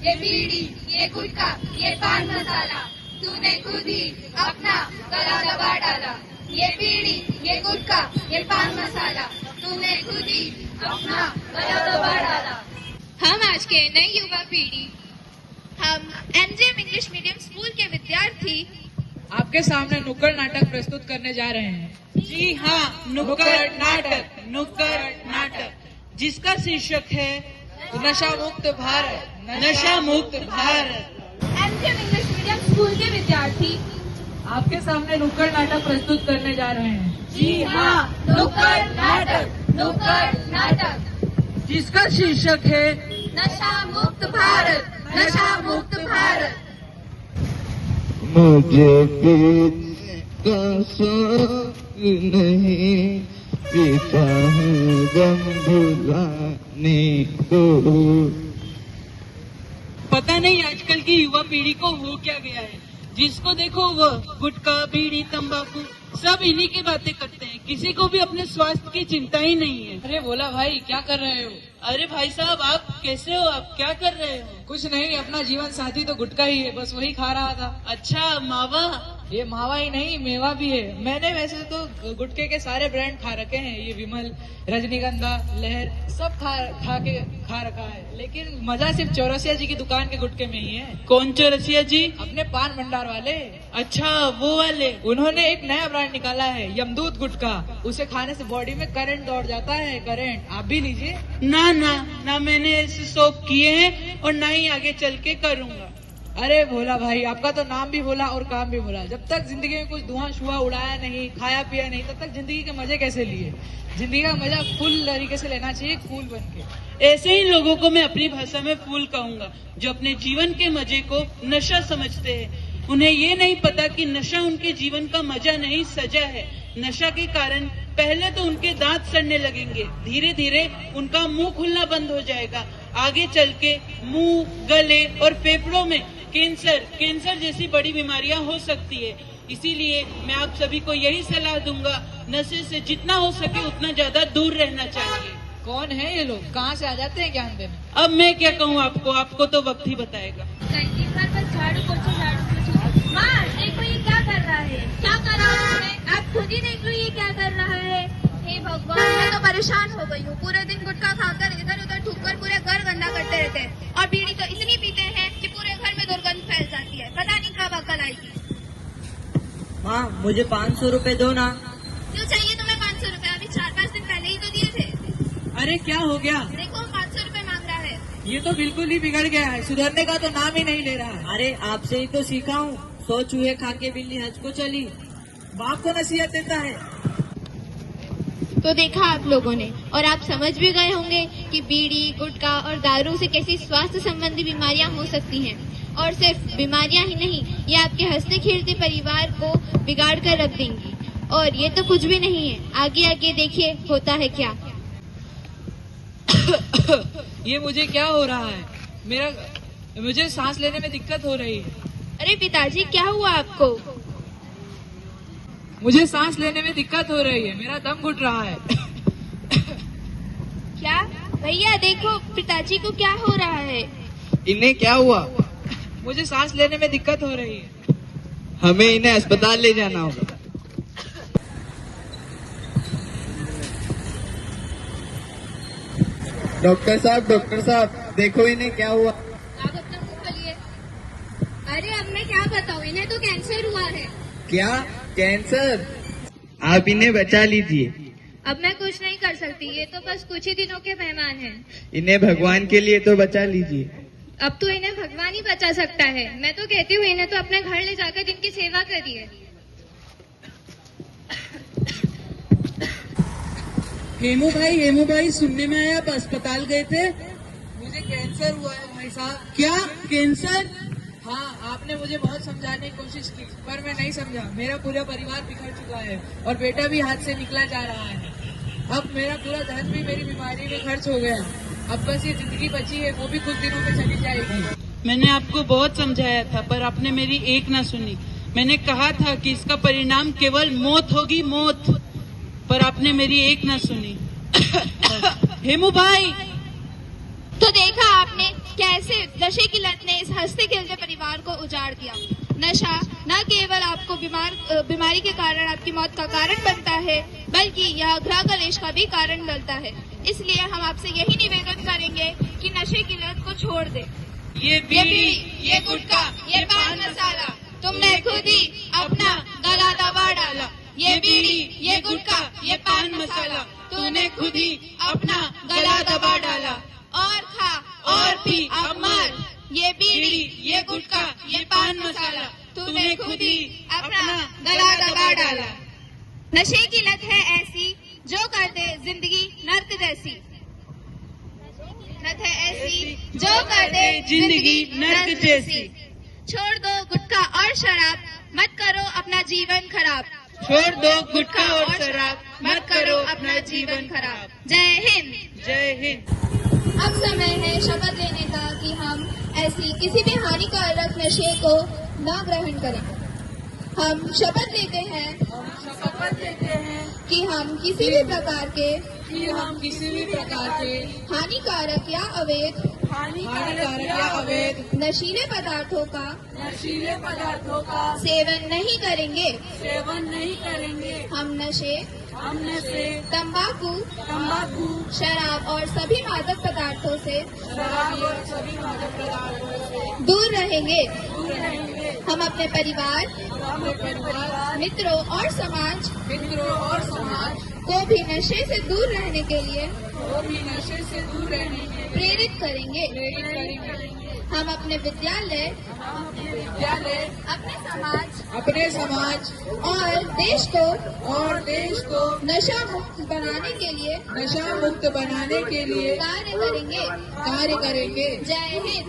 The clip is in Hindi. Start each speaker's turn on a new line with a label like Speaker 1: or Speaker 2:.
Speaker 1: ये बीड़ी, ये गुटखा, ये पान मसाला, तूने खुद ही अपना गला दबा डाला। ये बीड़ी, ये गुटखा, ये पान मसाला, तूने खुद ही अपना गला दबा डाला।
Speaker 2: हम आज के नई युवा पीढ़ी, हम एमजेएम इंग्लिश मीडियम स्कूल के विद्यार्थी
Speaker 3: आपके सामने नुक्कड़ नाटक प्रस्तुत करने जा रहे हैं।
Speaker 4: जी हाँ, नुक्कड़ नाटक जिसका शीर्षक है
Speaker 3: नशा मुक्त भारत,
Speaker 4: नशा मुक्त Bharat.
Speaker 2: MJM English medium school के विद्यार्थी
Speaker 3: आपके सामने नुक्कड़ नाटक प्रस्तुत करने जा रहे हैं।
Speaker 4: जी हाँ, नुक्कड़
Speaker 1: नाटक
Speaker 4: जिसका शीर्षक है
Speaker 1: नशा मुक्त भारत, नशा मुक्त भारत।
Speaker 5: मुझे पीने का शौक नहीं, पीता हूँ गम भुलाने को।
Speaker 4: पता नहीं आजकल की युवा पीढ़ी को हो क्या गया है। जिसको देखो वह गुटखा, बीड़ी, तंबाकू सब इन्हीं की बातें करते हैं। किसी को भी अपने स्वास्थ्य की चिंता ही नहीं है।
Speaker 3: अरे भोला भाई, क्या कर रहे हो?
Speaker 4: अरे भाई साहब, आप कैसे हो? आप क्या कर रहे हो?
Speaker 3: कुछ नहीं, अपना जीवन साथी तो गुटखा ही है, बस वही खा रहा था।
Speaker 4: अच्छा, मावा?
Speaker 3: ये मावा ही नहीं, मेवा भी है। मैंने वैसे तो गुटखे के सारे ब्रांड खा रखे हैं, ये विमल, रजनीगंधा, लहर सब खा रखा है, लेकिन मजा सिर्फ चौरसिया जी की दुकान के गुटखे में ही है।
Speaker 4: कौन चौरसिया जी?
Speaker 3: अपने पान भंडार वाले।
Speaker 4: अच्छा, वो वाले।
Speaker 3: उन्होंने एक नया ब्रांड निकाला है, यमदूत गुटखा। उसे खाने से बॉडी में करंट दौड़ जाता है, करंट। आप भी लीजिए।
Speaker 4: ना मैंने ऐसे शौक किए हैं और ना ही आगे चल के करूँगा।
Speaker 3: अरे भोला भाई, आपका तो नाम भी भोला और काम भी भोला। जब तक जिंदगी में कुछ धुआं शुआ उड़ाया नहीं, खाया पिया नहीं, तब तक जिंदगी के मजे कैसे लिए? जिंदगी का मजा फुल तरीके से लेना चाहिए, फूल बन के।
Speaker 4: ऐसे ही लोगों को मैं अपनी भाषा में फूल कहूंगा, जो अपने जीवन के मजे को नशा समझते हैं। उन्हें ये नहीं पता कि नशा उनके जीवन का मजा नहीं, सजा है। नशा के कारण पहले तो उनके दांत सड़ने लगेंगे, धीरे धीरे उनका मुंह खुलना बंद हो जाएगा। आगे चल के मुंह, गले और फेफड़ों में कैंसर जैसी बड़ी बीमारियां हो सकती है। इसीलिए मैं आप सभी को यही सलाह दूंगा, नशे से जितना हो सके उतना ज्यादा दूर रहना चाहिए।
Speaker 3: कौन है ये लोग? कहाँ से आ जाते हैं ज्ञान देने?
Speaker 4: अब मैं क्या कहूँ आपको तो वक्त ही बताएगा।
Speaker 1: झाड़ू पोछो। माँ, देखो ये क्या कर रहा है? क्या कर रहा है? आप खुद ही देख लो ये क्या कर रहा है। हे भगवान, मैं तो परेशान हो गई हूँ। पूरे दिन गुटखा खाकर इधर उधर थूककर पूरे घर गंदा करते रहते हैं, और बीड़ी तो इतनी पीते हैं कि पूरे घर में दुर्गंध फैल जाती है। पता नहीं कब अकल आएगी।
Speaker 6: माँ, मुझे 500 रुपए दो ना।
Speaker 1: क्यों चाहिए तुम्हें 500 रुपए? अभी 4-5 दिन पहले ही तो दिए थे।
Speaker 4: अरे क्या हो गया?
Speaker 1: देखो 500 रुपए मांग रहा है।
Speaker 3: ये तो बिल्कुल ही बिगड़ गया है, सुधरने का तो नाम ही नहीं ले रहा है।
Speaker 6: अरे आपसे ही तो सीखा हूँ, 100 चूहे खा के बिल्ली हज को चली।
Speaker 3: बाप को नसीहत देता है।
Speaker 2: तो देखा आप लोगों ने, और आप समझ भी गए होंगे कि बीड़ी, गुटखा और दारू से कैसी स्वास्थ्य संबंधी बीमारियां हो सकती हैं। और सिर्फ बीमारियां ही नहीं, ये आपके हंसते खेलते परिवार को बिगाड़ कर रख देंगी। और ये तो कुछ भी नहीं है, आगे आगे देखिए होता है क्या।
Speaker 3: ये मुझे क्या हो रहा है? मुझे सांस लेने में दिक्कत हो रही है।
Speaker 2: अरे पिताजी, क्या हुआ आपको?
Speaker 3: मुझे सांस लेने में दिक्कत हो रही है, मेरा दम घुट रहा है।
Speaker 2: क्या भैया, देखो पिताजी को क्या हो रहा है।
Speaker 5: इन्हें क्या हुआ?
Speaker 3: मुझे सांस लेने में दिक्कत हो रही है।
Speaker 5: हमें इन्हें अस्पताल ले जाना होगा। डॉक्टर साहब, देखो इन्हें क्या हुआ?
Speaker 1: आप अपना मुंह खोलिए। अरे अब मैं क्या बताऊँ, इन्हें तो कैंसर हुआ है।
Speaker 5: क्या? कैंसर? आप इन्हें बचा लीजिए।
Speaker 1: अब मैं कुछ नहीं कर सकती, ये तो बस कुछ ही दिनों के मेहमान हैं।
Speaker 5: इन्हें भगवान के लिए तो बचा लीजिए।
Speaker 1: अब तो इन्हें भगवान ही बचा सकता है। मैं तो कहती हूँ इन्हें तो अपने घर ले जाकर इनकी सेवा करिए।
Speaker 4: हेमू भाई, सुनने में आया आप अस्पताल गए थे।
Speaker 3: मुझे कैंसर हुआ है भाई साहब।
Speaker 4: क्या कैंसर?
Speaker 3: हाँ, आपने मुझे बहुत समझाने की कोशिश की, पर मैं नहीं समझा। मेरा पूरा परिवार बिखर चुका है और बेटा भी हाथ से निकला जा रहा है। अब मेरा पूरा धन भी मेरी बीमारी में खर्च हो गया। अब बस ये जिंदगी बची है, वो भी कुछ दिनों में चली जाएगी।
Speaker 4: मैंने आपको बहुत समझाया था, पर आपने मेरी एक ना सुनी। मैंने कहा था कि इसका परिणाम केवल मौत होगी, मौत, पर आपने मेरी एक ना सुनी। हेमू भाई,
Speaker 2: तो देखा आपने, कैसे नशे की लत ने इस हंसते खेलते परिवार को उजाड़ दिया। नशा न केवल आपको बीमारी के कारण आपकी मौत का कारण बनता है, बल्कि यह गृह कलेश का भी कारण बनता है। इसलिए हम आपसे यही निवेदन करेंगे कि नशे की लत को छोड़ दे।
Speaker 4: ये बीड़ी,
Speaker 2: ये गुटखा, ये पान मसाला, तुमने खुद ही अपना गला दबा डाला। ये बीड़ी, ये गुटखा, ये पान मसाला, तूने खुद ही अपना गला दबा डाला। और खा और पी अब मर। ये बीड़ी, ये गुटखा, ये पान मसाला, तूने खुद ही अपना गला दबा डाला। नशे की लत है ऐसी जो कर दे जिंदगी नर्क जैसी। लत है ऐसी जो कर दे
Speaker 4: जिंदगी नर्क जैसी।
Speaker 2: छोड़ दो गुटखा और शराब, मत करो अपना जीवन खराब।
Speaker 4: छोड़ दो गुटखा और शराब, मत करो अपना जीवन खराब।
Speaker 2: जय हिंद।
Speaker 4: जय हिंद।
Speaker 2: अब समय है शपथ लेने का कि हम ऐसी किसी भी हानिकारक नशे को न ग्रहण करें। हम शपथ लेते हैं कि हम किसी भी प्रकार के हानिकारक या अवैध नशीले पदार्थों का सेवन नहीं करेंगे। हम नशे, तंबाकू, शराब और सभी मादक पदार्थों से दूर रहेंगे। हम अपने परिवार, मित्रों और समाज को भी नशे से दूर रहने के लिए प्रेरित करेंगे। हम अपने विद्यालय, अपने समाज और देश को नशा मुक्त बनाने के लिए कार्य करेंगे। जय हिंद।